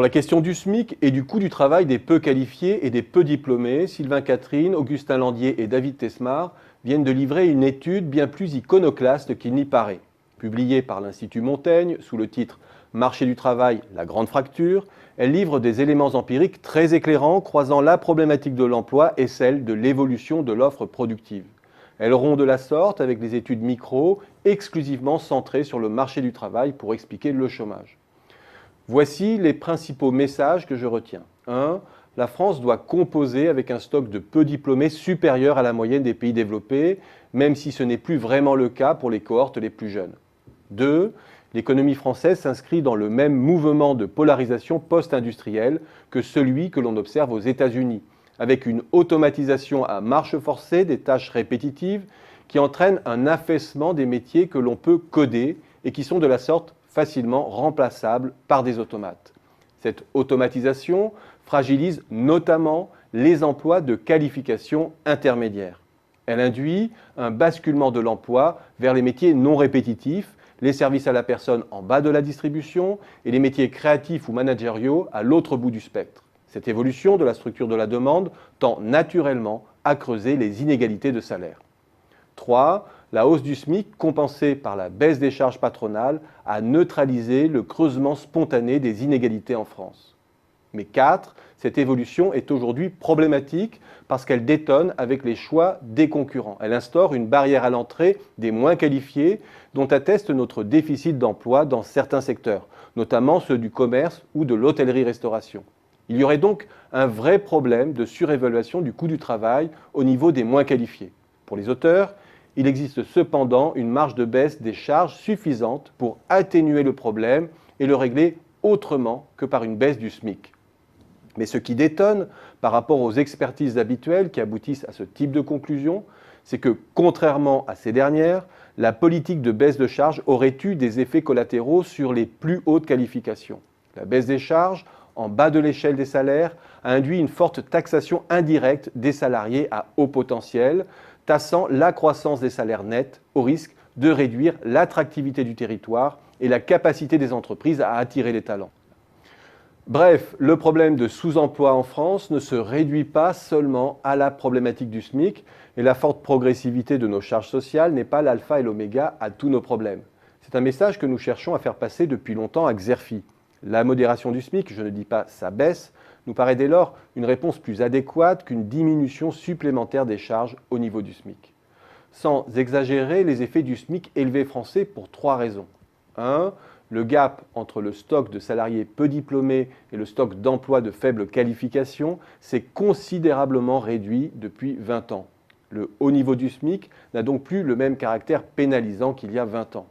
Sur la question du SMIC et du coût du travail des peu qualifiés et des peu diplômés, Sylvain Catherine, Augustin Landier et David Tesmar viennent de livrer une étude bien plus iconoclaste qu'il n'y paraît. Publiée par l'Institut Montaigne sous le titre « Marché du travail, la grande fracture », elle livre des éléments empiriques très éclairants croisant la problématique de l'emploi et celle de l'évolution de l'offre productive. Elle rompt de la sorte avec des études micro exclusivement centrées sur le marché du travail pour expliquer le chômage. Voici les principaux messages que je retiens. 1. La France doit composer avec un stock de peu diplômés supérieur à la moyenne des pays développés, même si ce n'est plus vraiment le cas pour les cohortes les plus jeunes. 2. L'économie française s'inscrit dans le même mouvement de polarisation post-industrielle que celui que l'on observe aux États-Unis, avec une automatisation à marche forcée des tâches répétitives qui entraîne un affaissement des métiers que l'on peut coder et qui sont de la sorte facilement remplaçables par des automates. Cette automatisation fragilise notamment les emplois de qualification intermédiaire. Elle induit un basculement de l'emploi vers les métiers non répétitifs, les services à la personne en bas de la distribution et les métiers créatifs ou managériaux à l'autre bout du spectre. Cette évolution de la structure de la demande tend naturellement à creuser les inégalités de salaire. 3. La hausse du SMIC, compensée par la baisse des charges patronales, a neutralisé le creusement spontané des inégalités en France. Mais 4. Cette évolution est aujourd'hui problématique parce qu'elle détonne avec les choix des concurrents. Elle instaure une barrière à l'entrée des moins qualifiés dont atteste notre déficit d'emploi dans certains secteurs, notamment ceux du commerce ou de l'hôtellerie-restauration. Il y aurait donc un vrai problème de surévaluation du coût du travail au niveau des moins qualifiés. Pour les auteurs, il existe cependant une marge de baisse des charges suffisante pour atténuer le problème et le régler autrement que par une baisse du SMIC. Mais ce qui détonne par rapport aux expertises habituelles qui aboutissent à ce type de conclusion, c'est que, contrairement à ces dernières, la politique de baisse de charges aurait eu des effets collatéraux sur les plus hautes qualifications. La baisse des charges, en bas de l'échelle des salaires, a induit une forte taxation indirecte des salariés à haut potentiel, tassant la croissance des salaires nets au risque de réduire l'attractivité du territoire et la capacité des entreprises à attirer les talents. Bref, le problème de sous-emploi en France ne se réduit pas seulement à la problématique du SMIC et la forte progressivité de nos charges sociales n'est pas l'alpha et l'oméga à tous nos problèmes. C'est un message que nous cherchons à faire passer depuis longtemps à Xerfi. La modération du SMIC, je ne dis pas sa baisse, nous paraît dès lors une réponse plus adéquate qu'une diminution supplémentaire des charges au niveau du SMIC. Sans exagérer les effets du SMIC élevé français pour 3 raisons. 1. Le gap entre le stock de salariés peu diplômés et le stock d'emplois de faible qualification s'est considérablement réduit depuis 20 ans. Le haut niveau du SMIC n'a donc plus le même caractère pénalisant qu'il y a 20 ans.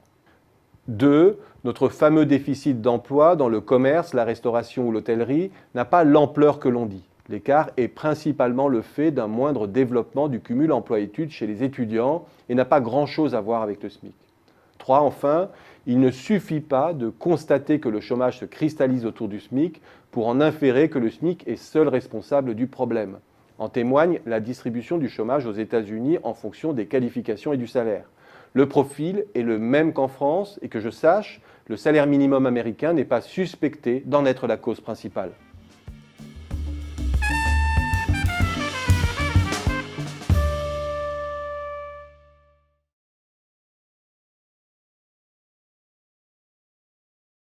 2. Notre fameux déficit d'emploi dans le commerce, la restauration ou l'hôtellerie n'a pas l'ampleur que l'on dit. L'écart est principalement le fait d'un moindre développement du cumul emploi-études chez les étudiants et n'a pas grand-chose à voir avec le SMIC. 3. Enfin, il ne suffit pas de constater que le chômage se cristallise autour du SMIC pour en inférer que le SMIC est seul responsable du problème. En témoigne la distribution du chômage aux États-Unis en fonction des qualifications et du salaire. Le profil est le même qu'en France et que je sache, le salaire minimum américain n'est pas suspecté d'en être la cause principale.